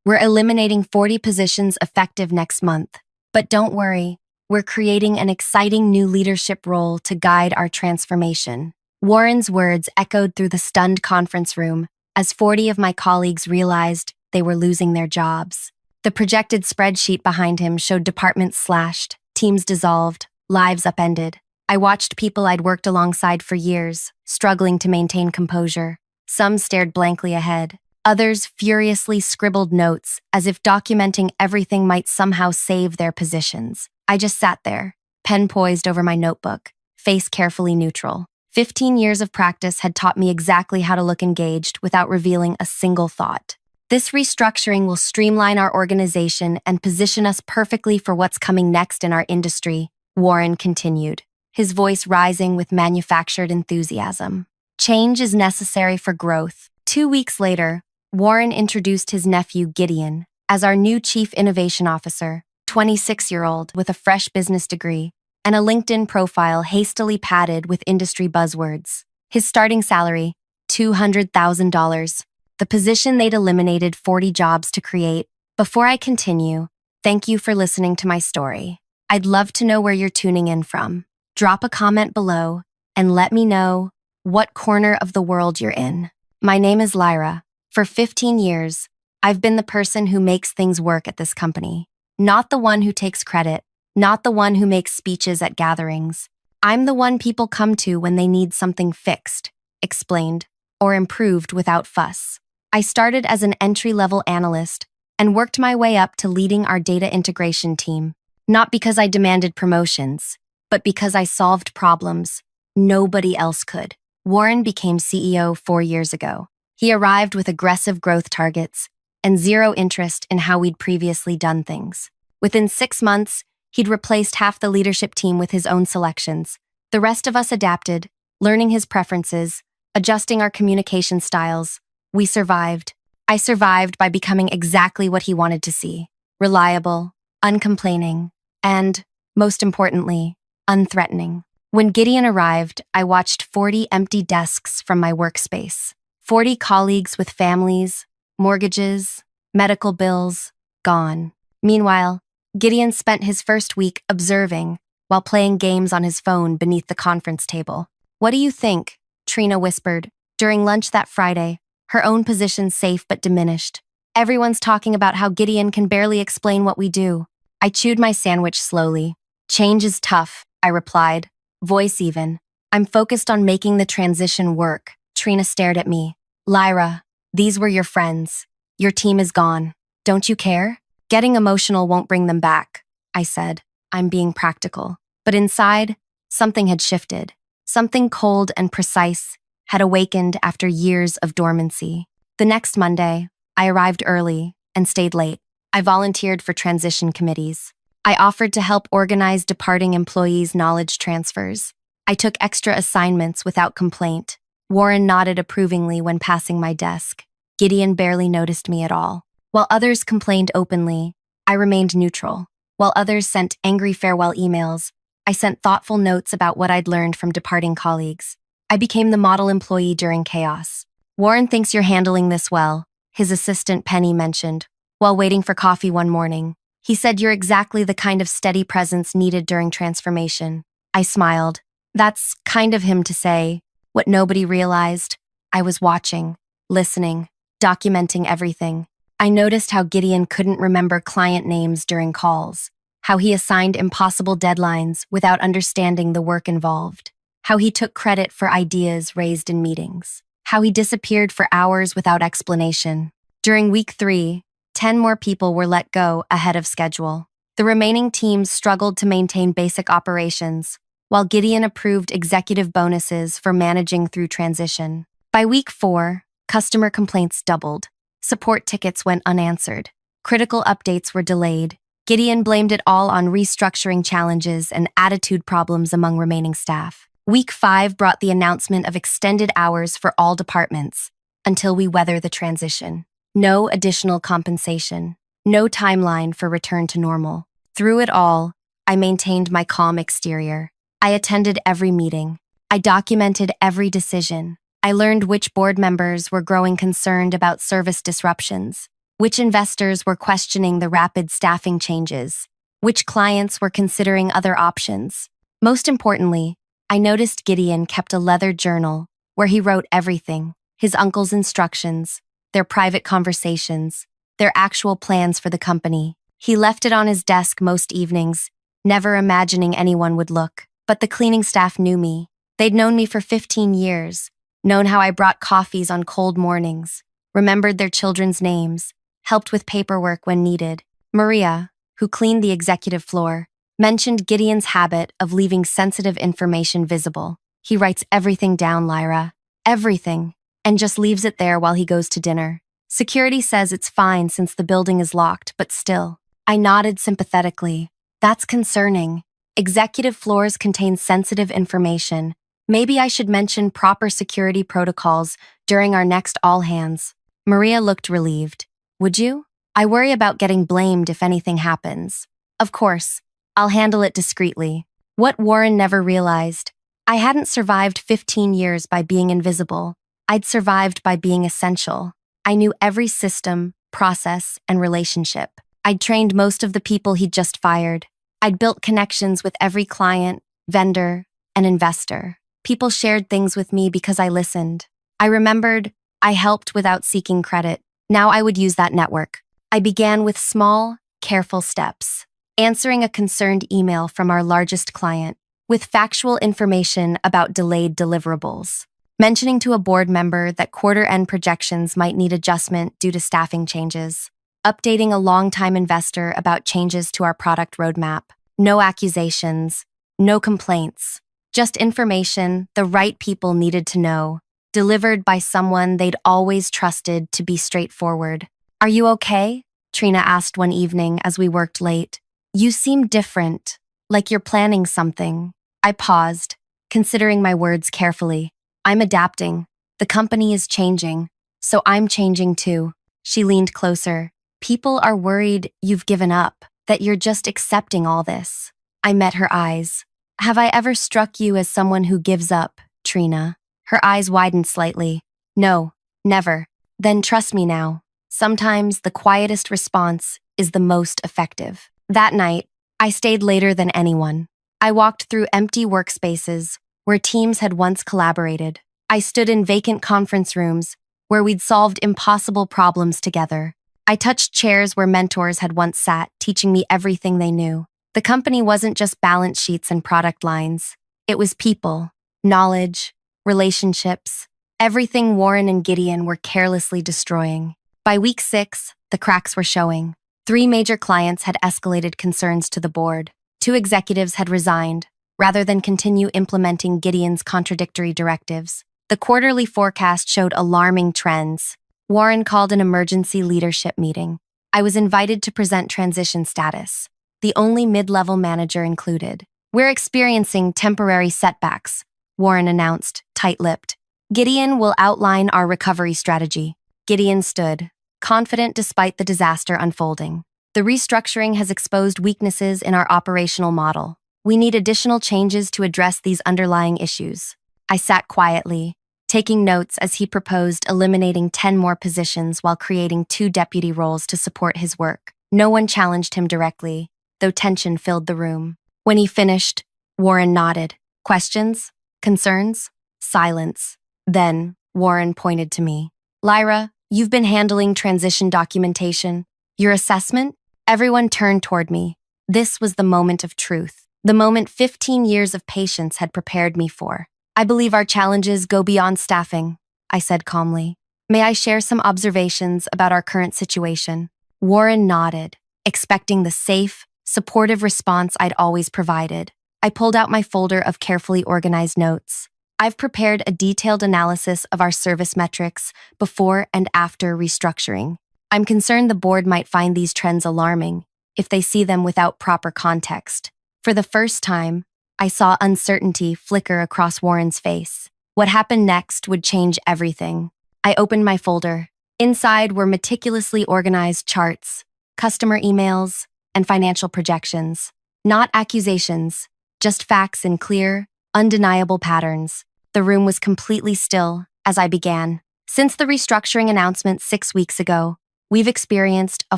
We're eliminating 40 positions effective next month. But don't worry, we're creating an exciting new leadership role to guide our transformation. Warren's words echoed through the stunned conference room as 40 of my colleagues realized they were losing their jobs. The projected spreadsheet behind him showed departments slashed, teams dissolved, lives upended. I watched people I'd worked alongside for years, struggling to maintain composure. Some stared blankly ahead. Others furiously scribbled notes as if documenting everything might somehow save their positions. I just sat there, pen poised over my notebook, face carefully neutral. 15 years of practice had taught me exactly how to look engaged without revealing a single thought. This restructuring will streamline our organization and position us perfectly for what's coming next in our industry, Warren continued, his voice rising with manufactured enthusiasm. Change is necessary for growth. 2 weeks later, Warren introduced his nephew, Gideon, as our new Chief Innovation Officer, 26-year-old with a fresh business degree and a LinkedIn profile hastily padded with industry buzzwords. His starting salary, $200,000. The position they'd eliminated 40 jobs to create. Before I continue, thank you for listening to my story. I'd love to know where you're tuning in from. Drop a comment below and let me know what corner of the world you're in. My name is Lyra. For 15 years, I've been the person who makes things work at this company. Not the one who takes credit, not the one who makes speeches at gatherings. I'm the one people come to when they need something fixed, explained, or improved without fuss. I started as an entry-level analyst and worked my way up to leading our data integration team, not because I demanded promotions, but because I solved problems nobody else could. Warren became CEO 4 years ago. He arrived with aggressive growth targets and zero interest in how we'd previously done things. Within 6 months, he'd replaced half the leadership team with his own selections. The rest of us adapted, learning his preferences, adjusting our communication styles. We survived. I survived by becoming exactly what he wanted to see: reliable, uncomplaining, and, most importantly, unthreatening. When Gideon arrived, I watched 40 empty desks from my workspace. 40 colleagues with families, mortgages, medical bills, gone. Meanwhile, Gideon spent his first week observing while playing games on his phone beneath the conference table. "What do you think?" Trina whispered. During lunch that Friday, her own position safe but diminished. "Everyone's talking about how Gideon can barely explain what we do." I chewed my sandwich slowly. "Change is tough," I replied, voice even. "I'm focused on making the transition work." Trina stared at me. "Lyra, these were your friends. Your team is gone. Don't you care?" "Getting emotional won't bring them back," I said. I'm being practical. But inside, something had shifted. Something cold and precise had awakened after years of dormancy. The next Monday, I arrived early and stayed late. I volunteered for transition committees. I offered to help organize departing employees' knowledge transfers. I took extra assignments without complaint. Warren nodded approvingly when passing my desk. Gideon barely noticed me at all. While others complained openly, I remained neutral. While others sent angry farewell emails, I sent thoughtful notes about what I'd learned from departing colleagues. I became the model employee during chaos. "Warren thinks you're handling this well," his assistant Penny mentioned, while waiting for coffee one morning. "He said you're exactly the kind of steady presence needed during transformation." I smiled. That's kind of him to say. What nobody realized, I was watching, listening, documenting everything. I noticed how Gideon couldn't remember client names during calls, how he assigned impossible deadlines without understanding the work involved, how he took credit for ideas raised in meetings, how he disappeared for hours without explanation. During week 3, 10 more people were let go ahead of schedule. The remaining teams struggled to maintain basic operations, while Gideon approved executive bonuses for managing through transition. By week 4, customer complaints doubled. Support tickets went unanswered. Critical updates were delayed. Gideon blamed it all on restructuring challenges and attitude problems among remaining staff. Week 5 brought the announcement of extended hours for all departments until we weather the transition. No additional compensation. No timeline for return to normal. Through it all, I maintained my calm exterior. I attended every meeting. I documented every decision. I learned which board members were growing concerned about service disruptions, which investors were questioning the rapid staffing changes, which clients were considering other options. Most importantly, I noticed Gideon kept a leather journal where he wrote everything: his uncle's instructions, their private conversations, their actual plans for the company. He left it on his desk most evenings, never imagining anyone would look. But the cleaning staff knew me. They'd known me for 15 years, known how I brought coffees on cold mornings, remembered their children's names, helped with paperwork when needed. Maria, who cleaned the executive floor, mentioned Gideon's habit of leaving sensitive information visible. He writes everything down, Lyra. Everything. And just leaves it there while he goes to dinner. Security says it's fine since the building is locked, but still. I nodded sympathetically. That's concerning. Executive floors contain sensitive information. Maybe I should mention proper security protocols during our next all-hands. Maria looked relieved. Would you? I worry about getting blamed if anything happens. Of course. I'll handle it discreetly. What Warren never realized. I hadn't survived 15 years by being invisible. I'd survived by being essential. I knew every system, process, and relationship. I'd trained most of the people he'd just fired. I'd built connections with every client, vendor, and investor. People shared things with me because I listened. I remembered I helped without seeking credit. Now I would use that network. I began with small, careful steps. Answering a concerned email from our largest client with factual information about delayed deliverables. Mentioning to a board member that quarter-end projections might need adjustment due to staffing changes. Updating a longtime investor about changes to our product roadmap. No accusations, no complaints, just information the right people needed to know, delivered by someone they'd always trusted to be straightforward. Are you okay? Trina asked one evening as we worked late. You seem different, like you're planning something. I paused, considering my words carefully. I'm adapting. The company is changing, so I'm changing too. She leaned closer. People are worried you've given up, that you're just accepting all this. I met her eyes. Have I ever struck you as someone who gives up, Trina? Her eyes widened slightly. No, never. Then trust me now. Sometimes the quietest response is the most effective. That night, I stayed later than anyone. I walked through empty workspaces where teams had once collaborated. I stood in vacant conference rooms where we'd solved impossible problems together. I touched chairs where mentors had once sat, teaching me everything they knew. The company wasn't just balance sheets and product lines. It was people, knowledge, relationships, everything Warren and Gideon were carelessly destroying. By week 6, the cracks were showing. 3 major clients had escalated concerns to the board. 2 executives had resigned, rather than continue implementing Gideon's contradictory directives. The quarterly forecast showed alarming trends. Warren called an emergency leadership meeting. I was invited to present transition status, the only mid-level manager included. We're experiencing temporary setbacks, Warren announced, tight-lipped. Gideon will outline our recovery strategy. Gideon stood, confident despite the disaster unfolding. The restructuring has exposed weaknesses in our operational model. We need additional changes to address these underlying issues. I sat quietly, taking notes as he proposed eliminating 10 more positions while creating 2 deputy roles to support his work. No one challenged him directly, though tension filled the room. When he finished, Warren nodded. Questions? Concerns? Silence. Then, Warren pointed to me. Lyra, you've been handling transition documentation. Your assessment? Everyone turned toward me. This was the moment of truth. The moment 15 years of patience had prepared me for. I believe our challenges go beyond staffing, I said calmly. May I share some observations about our current situation? Warren nodded, expecting the safe, supportive response I'd always provided. I pulled out my folder of carefully organized notes. I've prepared a detailed analysis of our service metrics before and after restructuring. I'm concerned the board might find these trends alarming if they see them without proper context. For the first time, I saw uncertainty flicker across Warren's face. What happened next would change everything. I opened my folder. Inside were meticulously organized charts, customer emails, and financial projections. Not accusations, just facts in clear, undeniable patterns. The room was completely still as I began. Since the restructuring announcement 6 weeks ago, we've experienced a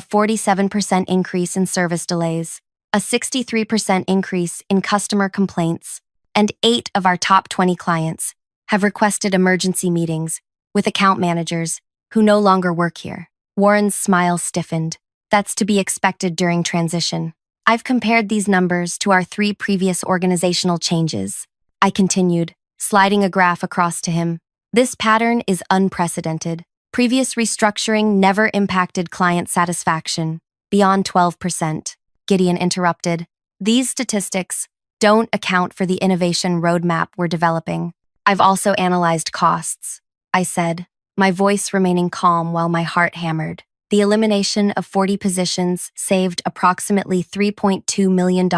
47% increase in service delays, a 63% increase in customer complaints, and 8 of our top 20 clients have requested emergency meetings with account managers who no longer work here. Warren's smile stiffened. That's to be expected during transition. I've compared these numbers to our 3 previous organizational changes. I continued, sliding a graph across to him. This pattern is unprecedented. Previous restructuring never impacted client satisfaction beyond 12%. Gideon interrupted. These statistics don't account for the innovation roadmap we're developing. I've also analyzed costs, I said, my voice remaining calm while my heart hammered. The elimination of 40 positions saved approximately $3.2 million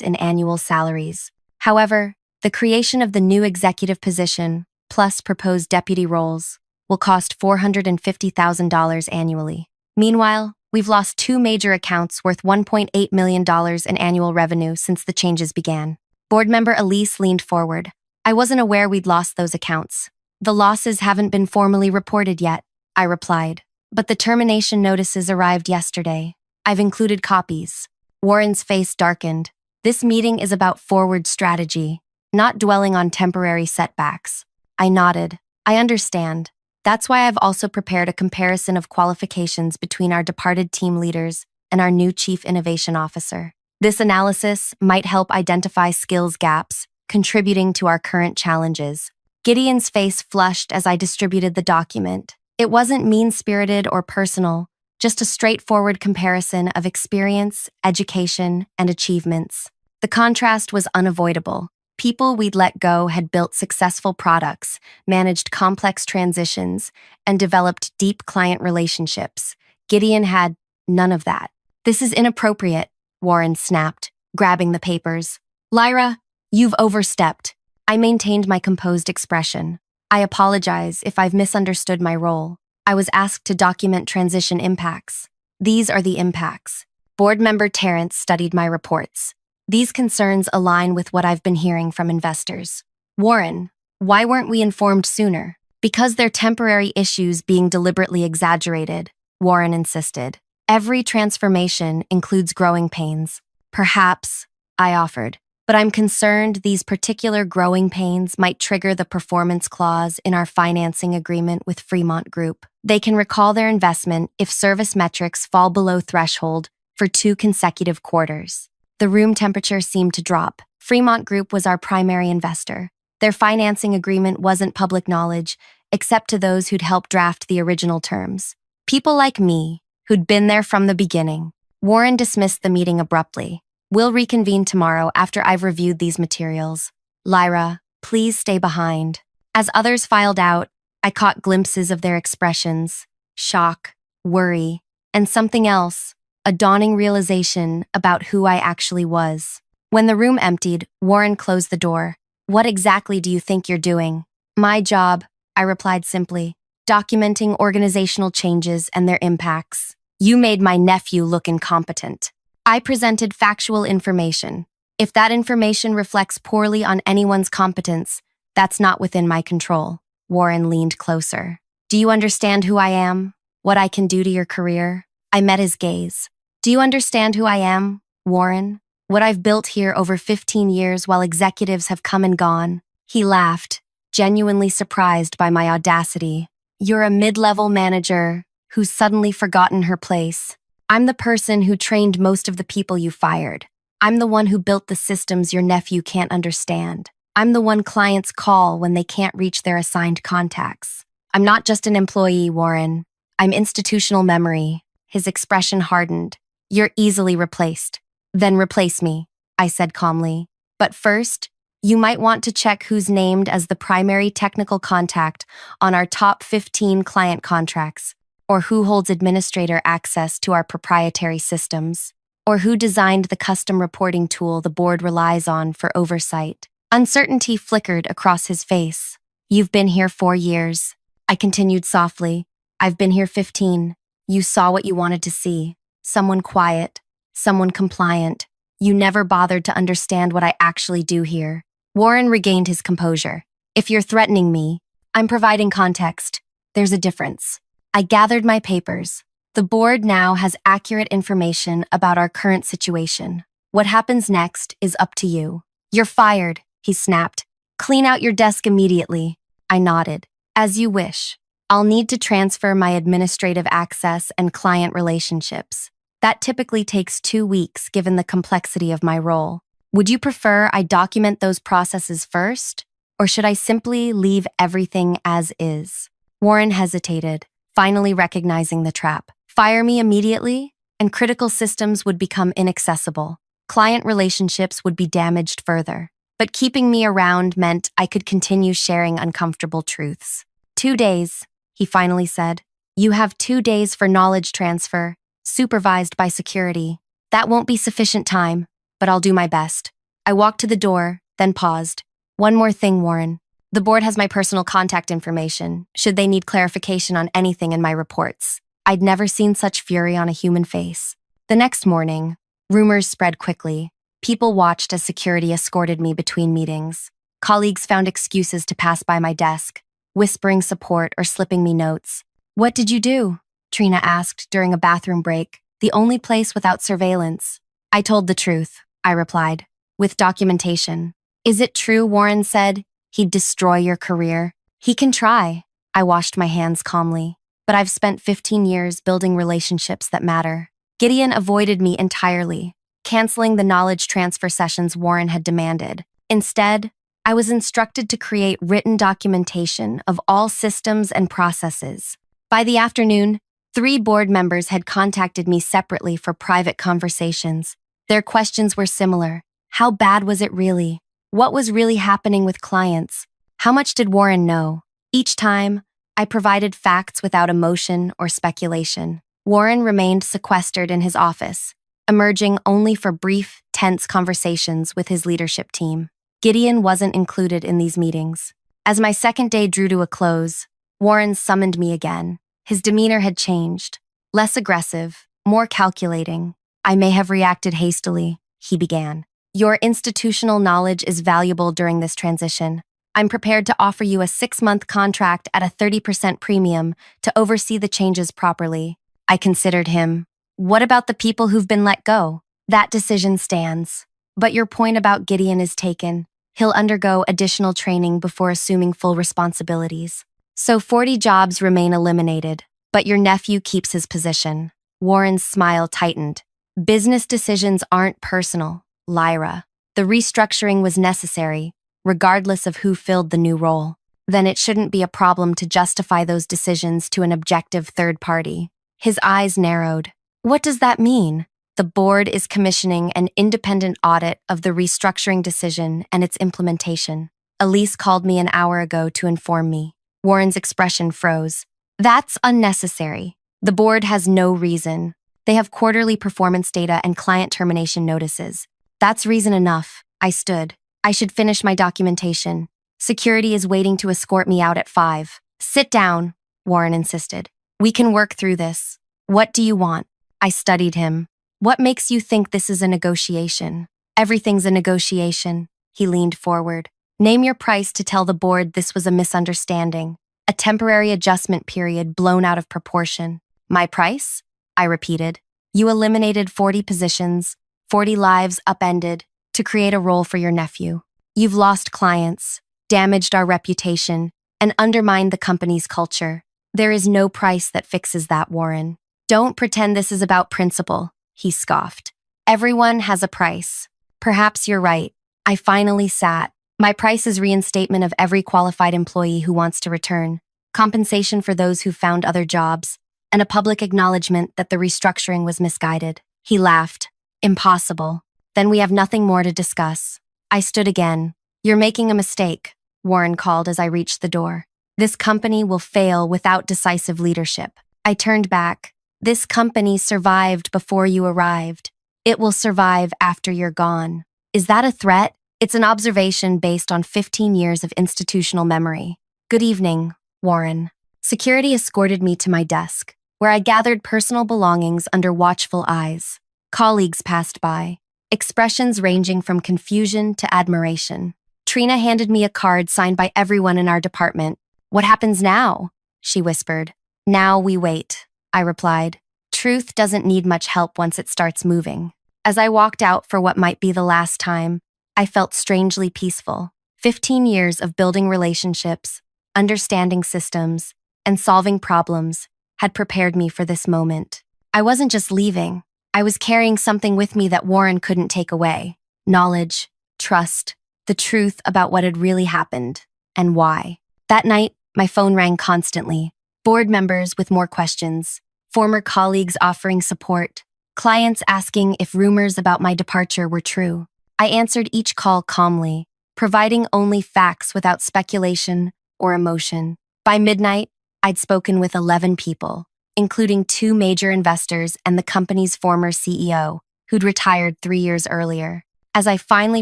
in annual salaries. However, the creation of the new executive position, plus proposed deputy roles, will cost $450,000 annually. Meanwhile, we've lost 2 major accounts worth $1.8 million in annual revenue since the changes began. Board member Elise leaned forward. I wasn't aware we'd lost those accounts. The losses haven't been formally reported yet, I replied. But the termination notices arrived yesterday. I've included copies. Warren's face darkened. This meeting is about forward strategy, not dwelling on temporary setbacks. I nodded. I understand. That's why I've also prepared a comparison of qualifications between our departed team leaders and our new Chief Innovation Officer. This analysis might help identify skills gaps, contributing to our current challenges. Gideon's face flushed as I distributed the document. It wasn't mean-spirited or personal, just a straightforward comparison of experience, education, and achievements. The contrast was unavoidable. People we'd let go had built successful products, managed complex transitions, and developed deep client relationships. Gideon had none of that. This is inappropriate, Warren snapped, grabbing the papers. Lyra, you've overstepped. I maintained my composed expression. I apologize if I've misunderstood my role. I was asked to document transition impacts. These are the impacts. Board member Terrence studied my reports. These concerns align with what I've been hearing from investors. Warren, why weren't we informed sooner? Because they're temporary issues being deliberately exaggerated, Warren insisted. Every transformation includes growing pains. Perhaps, I offered. But I'm concerned these particular growing pains might trigger the performance clause in our financing agreement with Fremont Group. They can recall their investment if service metrics fall below threshold for 2 consecutive quarters. The room temperature seemed to drop. Fremont Group was our primary investor. Their financing agreement wasn't public knowledge, except to those who'd helped draft the original terms. People like me, who'd been there from the beginning. Warren dismissed the meeting abruptly. We'll reconvene tomorrow after I've reviewed these materials. Lyra, please stay behind. As others filed out, I caught glimpses of their expressions: shock, worry, and something else, a dawning realization about who I actually was. When the room emptied, Warren closed the door. What exactly do you think you're doing? My job, I replied simply, documenting organizational changes and their impacts. You made my nephew look incompetent. I presented factual information. If that information reflects poorly on anyone's competence, that's not within my control. Warren leaned closer. Do you understand who I am? What I can do to your career? I met his gaze. Do you understand who I am, Warren? What I've built here over 15 years while executives have come and gone? He laughed, genuinely surprised by my audacity. You're a mid-level manager who's suddenly forgotten her place. I'm the person who trained most of the people you fired. I'm the one who built the systems your nephew can't understand. I'm the one clients call when they can't reach their assigned contacts. I'm not just an employee, Warren. I'm institutional memory. His expression hardened. You're easily replaced. Then replace me, I said calmly. But first, you might want to check who's named as the primary technical contact on our top 15 client contracts, or who holds administrator access to our proprietary systems, or who designed the custom reporting tool the board relies on for oversight. Uncertainty flickered across his face. You've been here 4 years. I continued softly. I've been here 15. You saw what you wanted to see. Someone quiet, someone compliant. You never bothered to understand what I actually do here. Warren regained his composure. If you're threatening me, I'm providing context. There's a difference. I gathered my papers. The board now has accurate information about our current situation. What happens next is up to you. You're fired, he snapped. Clean out your desk immediately. I nodded. As you wish. I'll need to transfer my administrative access and client relationships. That typically takes 2 weeks given the complexity of my role. Would you prefer I document those processes first, or should I simply leave everything as is? Warren hesitated, finally recognizing the trap. Fire me immediately, and critical systems would become inaccessible. Client relationships would be damaged further. But keeping me around meant I could continue sharing uncomfortable truths. 2 days, he finally said. You have 2 days for knowledge transfer, supervised by security. That won't be sufficient time, but I'll do my best. I walked to the door, then paused. One more thing, Warren. The board has my personal contact information, should they need clarification on anything in my reports. I'd never seen such fury on a human face. The next morning, rumors spread quickly. People watched as security escorted me between meetings. Colleagues found excuses to pass by my desk, whispering support or slipping me notes. What did you do? Trina asked during a bathroom break, the only place without surveillance. I told the truth, I replied, with documentation. Is it true, Warren said, he'd destroy your career? He can try. I washed my hands calmly. But I've spent 15 years building relationships that matter. Gideon avoided me entirely, canceling the knowledge transfer sessions Warren had demanded. Instead, I was instructed to create written documentation of all systems and processes. By the afternoon, 3 board members had contacted me separately for private conversations. Their questions were similar. How bad was it really? What was really happening with clients? How much did Warren know? Each time, I provided facts without emotion or speculation. Warren remained sequestered in his office, emerging only for brief, tense conversations with his leadership team. Gideon wasn't included in these meetings. As my second day drew to a close, Warren summoned me again. His demeanor had changed. Less aggressive, more calculating. I may have reacted hastily, he began. Your institutional knowledge is valuable during this transition. I'm prepared to offer you a 6-month contract at a 30% premium to oversee the changes properly. I considered him. What about the people who've been let go? That decision stands. But your point about Gideon is taken. He'll undergo additional training before assuming full responsibilities. So 40 jobs remain eliminated, but your nephew keeps his position. Warren's smile tightened. Business decisions aren't personal, Lyra. The restructuring was necessary, regardless of who filled the new role. Then it shouldn't be a problem to justify those decisions to an objective third party. His eyes narrowed. What does that mean? The board is commissioning an independent audit of the restructuring decision and its implementation. Elise called me an hour ago to inform me. Warren's expression froze. That's unnecessary. The board has no reason. They have quarterly performance data and client termination notices. That's reason enough. I stood. I should finish my documentation. Security is waiting to escort me out at 5. Sit down, Warren insisted. We can work through this. What do you want? I studied him. What makes you think this is a negotiation? Everything's a negotiation. He leaned forward. Name your price to tell the board this was a misunderstanding. A temporary adjustment period blown out of proportion. My price? I repeated. You eliminated 40 positions, 40 lives upended, to create a role for your nephew. You've lost clients, damaged our reputation, and undermined the company's culture. There is no price that fixes that, Warren. Don't pretend this is about principle, he scoffed. Everyone has a price. Perhaps you're right. I finally sat. My price is reinstatement of every qualified employee who wants to return, compensation for those who found other jobs, and a public acknowledgement that the restructuring was misguided. He laughed. Impossible. Then we have nothing more to discuss. I stood again. You're making a mistake, Warren called as I reached the door. This company will fail without decisive leadership. I turned back. This company survived before you arrived. It will survive after you're gone. Is that a threat? It's an observation based on 15 years of institutional memory. Good evening, Warren. Security escorted me to my desk, where I gathered personal belongings under watchful eyes. Colleagues passed by, expressions ranging from confusion to admiration. Trina handed me a card signed by everyone in our department. What happens now? She whispered. Now we wait, I replied. truth doesn't need much help once it starts moving. As I walked out for what might be the last time, I felt strangely peaceful. 15 years of building relationships, understanding systems, and solving problems had prepared me for this moment. I wasn't just leaving. I was carrying something with me that Warren couldn't take away. Knowledge, trust, the truth about what had really happened, and why. That night, my phone rang constantly. Board members with more questions, former colleagues offering support, clients asking if rumors about my departure were true. I answered each call calmly, providing only facts without speculation or emotion. By midnight, I'd spoken with 11 people, including 2 major investors and the company's former CEO, who'd retired 3 years earlier. As I finally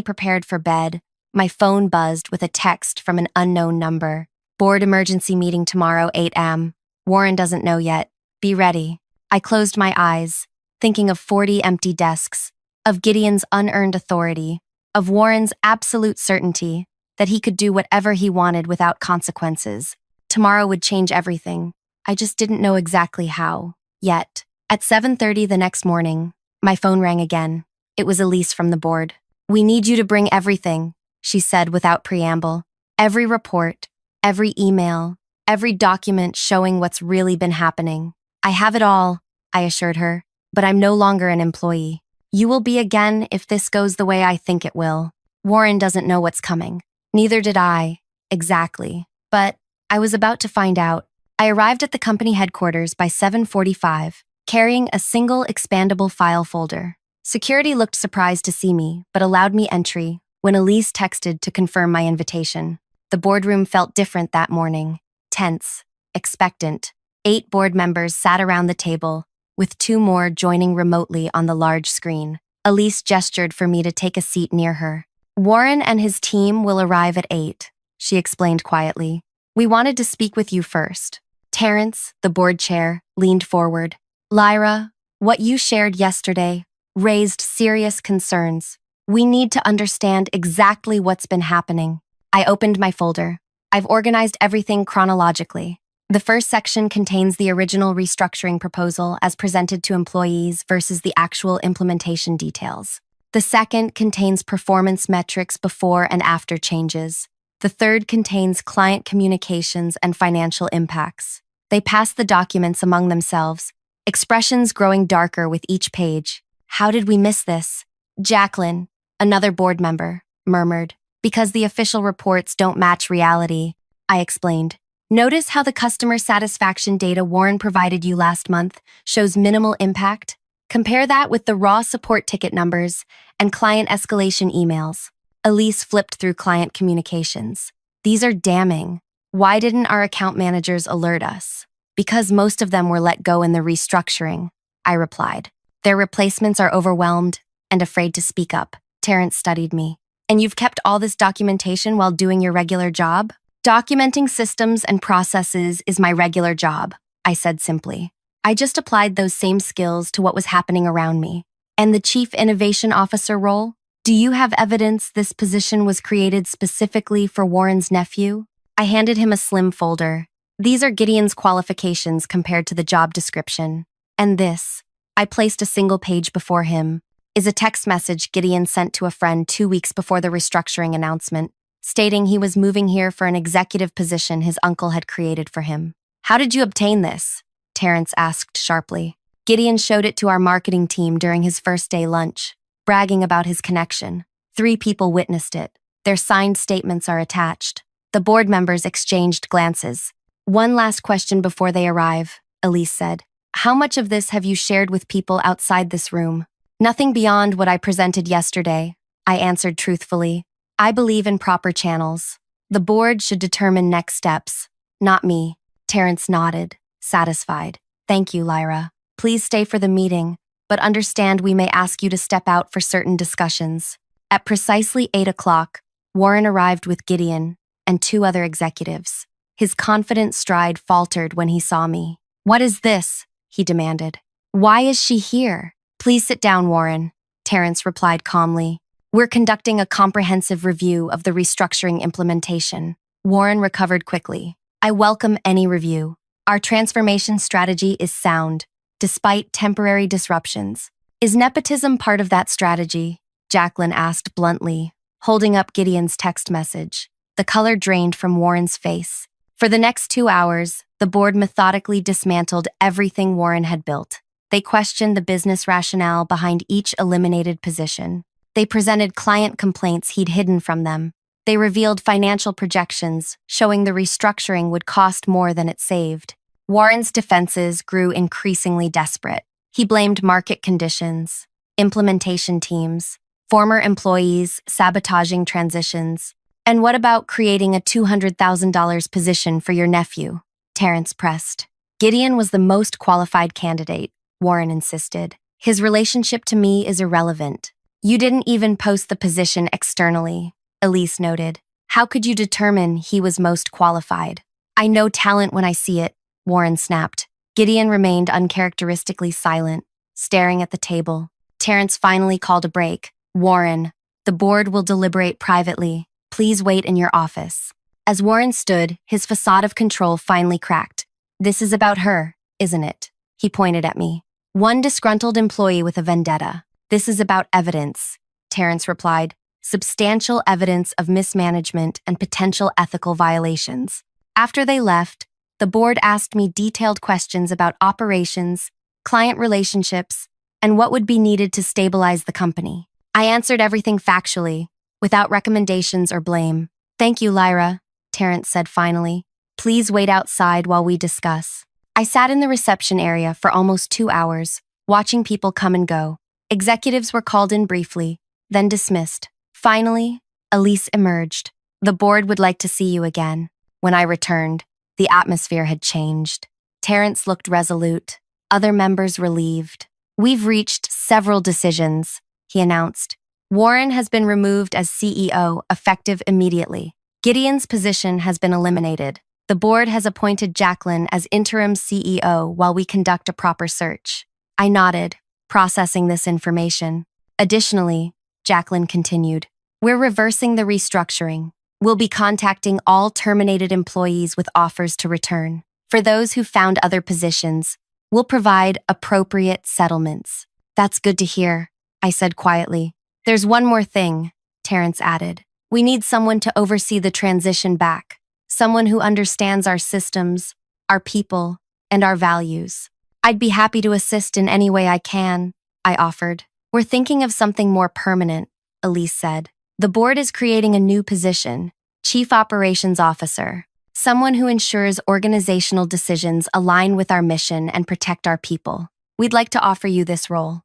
prepared for bed, my phone buzzed with a text from an unknown number. Board emergency meeting tomorrow, 8 a.m. Warren doesn't know yet. Be ready. I closed my eyes, thinking of 40 empty desks, of Gideon's unearned authority, of Warren's absolute certainty that he could do whatever he wanted without consequences. Tomorrow would change everything. I just didn't know exactly how, yet. At 7:30 the next morning, my phone rang again. It was Elise from the board. "We need you to bring everything," she said without preamble. "Every report, every email, every document showing what's really been happening." "I have it all," I assured her, "but I'm no longer an employee. You will be again if this goes the way I think it will. Warren doesn't know what's coming. Neither did I, exactly. But I was about to find out. I arrived at the company headquarters by 7:45, carrying a single expandable file folder. Security looked surprised to see me, but allowed me entry when Elise texted to confirm my invitation. The boardroom felt different that morning. Tense, expectant. 8 board members sat around the table, with 2 more joining remotely on the large screen. Elise gestured for me to take a seat near her. "Warren and his team will arrive at 8, she explained quietly. "We wanted to speak with you first." Terrence, the board chair, leaned forward. "Lyra, what you shared yesterday raised serious concerns. We need to understand exactly what's been happening." I opened my folder. I've organized everything chronologically. The first section contains the original restructuring proposal as presented to employees versus the actual implementation details. The second contains performance metrics before and after changes. The third contains client communications and financial impacts. They passed the documents among themselves, expressions growing darker with each page. "How did we miss this?" Jacqueline, another board member, murmured. "Because the official reports don't match reality," I explained. "Notice how the customer satisfaction data Warren provided you last month shows minimal impact? Compare that with the raw support ticket numbers and client escalation emails." Elise flipped through client communications. "These are damning. Why didn't our account managers alert us?" "Because most of them were let go in the restructuring," I replied. "Their replacements are overwhelmed and afraid to speak up." Terrence studied me. "And you've kept all this documentation while doing your regular job?" "Documenting systems and processes is my regular job," I said simply. I just applied those same skills to what was happening around me. "And the Chief Innovation Officer role? Do you have evidence this position was created specifically for Warren's nephew?" I handed him a slim folder. "These are Gideon's qualifications compared to the job description. And this," I placed a single page before him, "is a text message Gideon sent to a friend 2 weeks before the restructuring announcement, stating he was moving here for an executive position his uncle had created for him." "How did you obtain this?" Terrence asked sharply. "Gideon showed it to our marketing team during his first day lunch, bragging about his connection. 3 people witnessed it. Their signed statements are attached." The board members exchanged glances. "One last question before they arrive," Elise said. "How much of this have you shared with people outside this room?" "Nothing beyond what I presented yesterday," I answered truthfully. "I believe in proper channels. The board should determine next steps, not me." Terrence nodded, satisfied. "Thank you, Lyra. Please stay for the meeting, but understand we may ask you to step out for certain discussions." At precisely 8 o'clock, Warren arrived with Gideon and 2 other executives. His confident stride faltered when he saw me. "What is this?" he demanded. "Why is she here?" "Please sit down, Warren," Terrence replied calmly. "We're conducting a comprehensive review of the restructuring implementation." Warren recovered quickly. "I welcome any review. Our transformation strategy is sound, despite temporary disruptions. Is nepotism part of that strategy? Jacqueline asked bluntly, holding up Gideon's text message. The color drained from Warren's face. For the next 2 hours, the board methodically dismantled everything Warren had built. They questioned the business rationale behind each eliminated position. They presented client complaints he'd hidden from them. They revealed financial projections, showing the restructuring would cost more than it saved. Warren's defenses grew increasingly desperate. He blamed market conditions, implementation teams, former employees sabotaging transitions. And what about creating a $200,000 position for your nephew? Terrence pressed. Gideon was the most qualified candidate, Warren insisted. His relationship to me is irrelevant. You didn't even post the position externally, Elise noted. How could you determine he was most qualified? I know talent when I see it, Warren snapped. Gideon remained uncharacteristically silent, staring at the table. Terrence finally called a break. Warren, the board will deliberate privately. Please wait in your office. As Warren stood, his facade of control finally cracked. This is about her, isn't it? He pointed at me. One disgruntled employee with a vendetta. This is about evidence, Terrence replied. Substantial evidence of mismanagement and potential ethical violations. After they left, the board asked me detailed questions about operations, client relationships, and what would be needed to stabilize the company. I answered everything factually, without recommendations or blame. Thank you, Lyra, Terrence said finally. Please wait outside while we discuss. I sat in the reception area for almost 2 hours, watching people come and go. Executives were called in briefly, then dismissed. Finally, Elise emerged. The board would like to see you again. When I returned, the atmosphere had changed. Terrence looked resolute, other members relieved. We've reached several decisions, he announced. Warren has been removed as CEO, effective immediately. Gideon's position has been eliminated. The board has appointed Jacqueline as interim CEO while we conduct a proper search. I nodded, processing this information. Additionally, Jacqueline continued, we're reversing the restructuring. We'll be contacting all terminated employees with offers to return. For those who found other positions, we'll provide appropriate settlements. That's good to hear, I said quietly. There's one more thing, Terrence added. We need someone to oversee the transition back. Someone who understands our systems, our people, and our values. I'd be happy to assist in any way I can, I offered. We're thinking of something more permanent, Elise said. The board is creating a new position, Chief Operations Officer, someone who ensures organizational decisions align with our mission and protect our people. We'd like to offer you this role.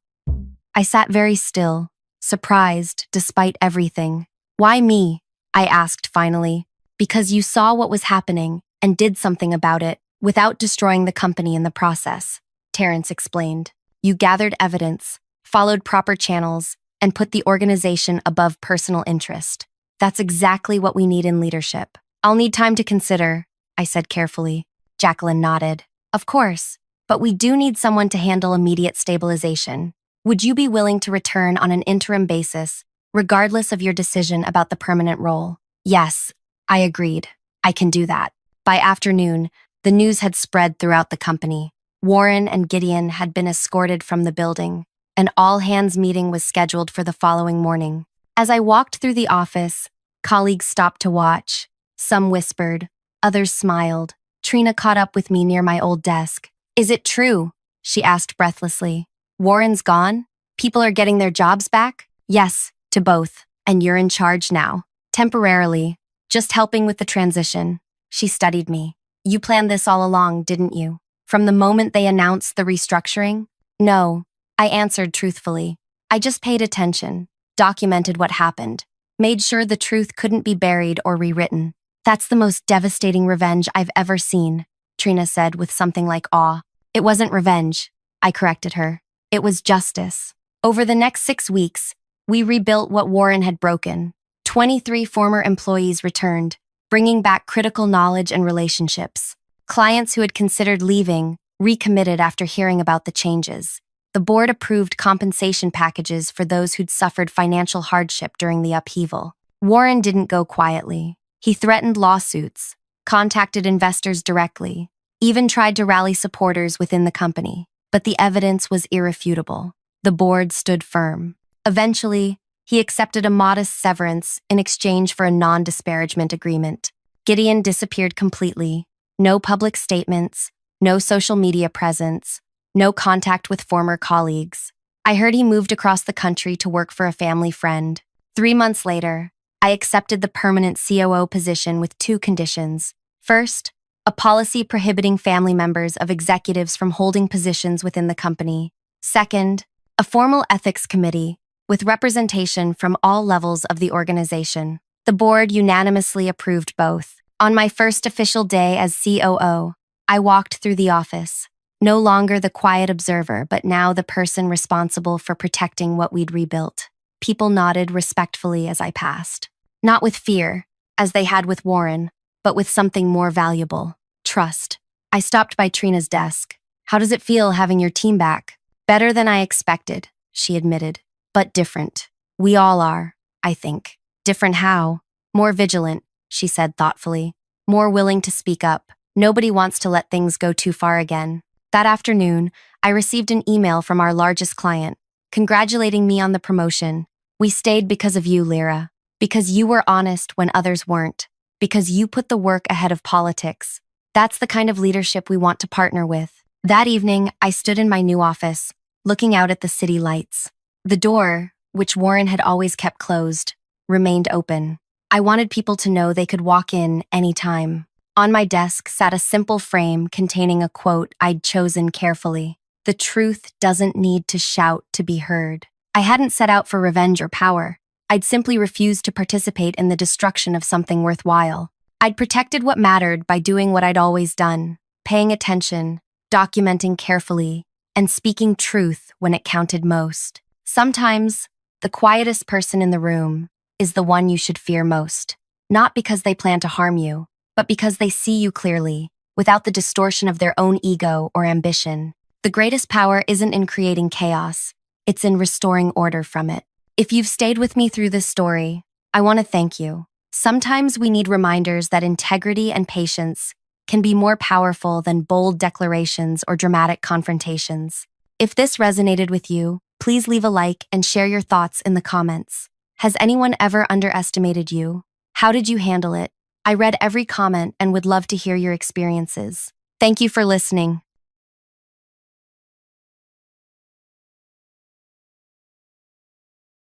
I sat very still, surprised despite everything. Why me? I asked finally. Because you saw what was happening and did something about it without destroying the company in the process, Terrence explained. You gathered evidence, followed proper channels, and put the organization above personal interest. That's exactly what we need in leadership. I'll need time to consider, I said carefully. Jacqueline nodded. Of course, but we do need someone to handle immediate stabilization. Would you be willing to return on an interim basis, regardless of your decision about the permanent role? Yes, I agreed. I can do that. By afternoon, the news had spread throughout the company. Warren and Gideon had been escorted from the building. An all-hands meeting was scheduled for the following morning. As I walked through the office, colleagues stopped to watch. Some whispered, others smiled. Trina caught up with me near my old desk. Is it true? She asked breathlessly. Warren's gone? People are getting their jobs back? Yes, to both. And you're in charge now. Temporarily. Just helping with the transition. She studied me. You planned this all along, didn't you? From the moment they announced the restructuring? No, I answered truthfully. I just paid attention, documented what happened, made sure the truth couldn't be buried or rewritten. That's the most devastating revenge I've ever seen, Trina said with something like awe. It wasn't revenge, I corrected her. It was justice. Over the next 6 weeks, we rebuilt what Warren had broken. 23 former employees returned, bringing back critical knowledge and relationships. Clients who had considered leaving recommitted after hearing about the changes. The board approved compensation packages for those who'd suffered financial hardship during the upheaval. Warren didn't go quietly. He threatened lawsuits, contacted investors directly, even tried to rally supporters within the company. but the evidence was irrefutable. The board stood firm. Eventually, he accepted a modest severance in exchange for a non-disparagement agreement. Gideon disappeared completely. No public statements, no social media presence, no contact with former colleagues. I heard he moved across the country to work for a family friend. 3 months later, I accepted the permanent COO position with 2 conditions. First, a policy prohibiting family members of executives from holding positions within the company. Second, a formal ethics committee with representation from all levels of the organization. The board unanimously approved both. On my first official day as COO, I walked through the office, no longer the quiet observer, but now the person responsible for protecting what we'd rebuilt. People nodded respectfully as I passed. Not with fear, as they had with Warren, but with something more valuable: trust. I stopped by Trina's desk. "How does it feel having your team back?" "Better than I expected," she admitted. "But different. We all are, I think." "Different how?" "More vigilant," she said thoughtfully. "More willing to speak up. Nobody wants to let things go too far again." That afternoon, I received an email from our largest client, congratulating me on the promotion. "We stayed because of you, Lyra. Because you were honest when others weren't. Because you put the work ahead of politics. That's the kind of leadership we want to partner with." That evening, I stood in my new office, looking out at the city lights. The door, which Warren had always kept closed, remained open. I wanted people to know they could walk in anytime. On my desk sat a simple frame containing a quote I'd chosen carefully: "The truth doesn't need to shout to be heard." I hadn't set out for revenge or power. I'd simply refused to participate in the destruction of something worthwhile. I'd protected what mattered by doing what I'd always done: paying attention, documenting carefully, and speaking truth when it counted most. Sometimes, the quietest person in the room is the one you should fear most, not because they plan to harm you, but because they see you clearly, without the distortion of their own ego or ambition. The greatest power isn't in creating chaos, it's in restoring order from it. If you've stayed with me through this story, I want to thank you. Sometimes we need reminders that integrity and patience can be more powerful than bold declarations or dramatic confrontations. If this resonated with you, please leave a like and share your thoughts in the comments. Has anyone ever underestimated you? How did you handle it? I read every comment and would love to hear your experiences. Thank you for listening.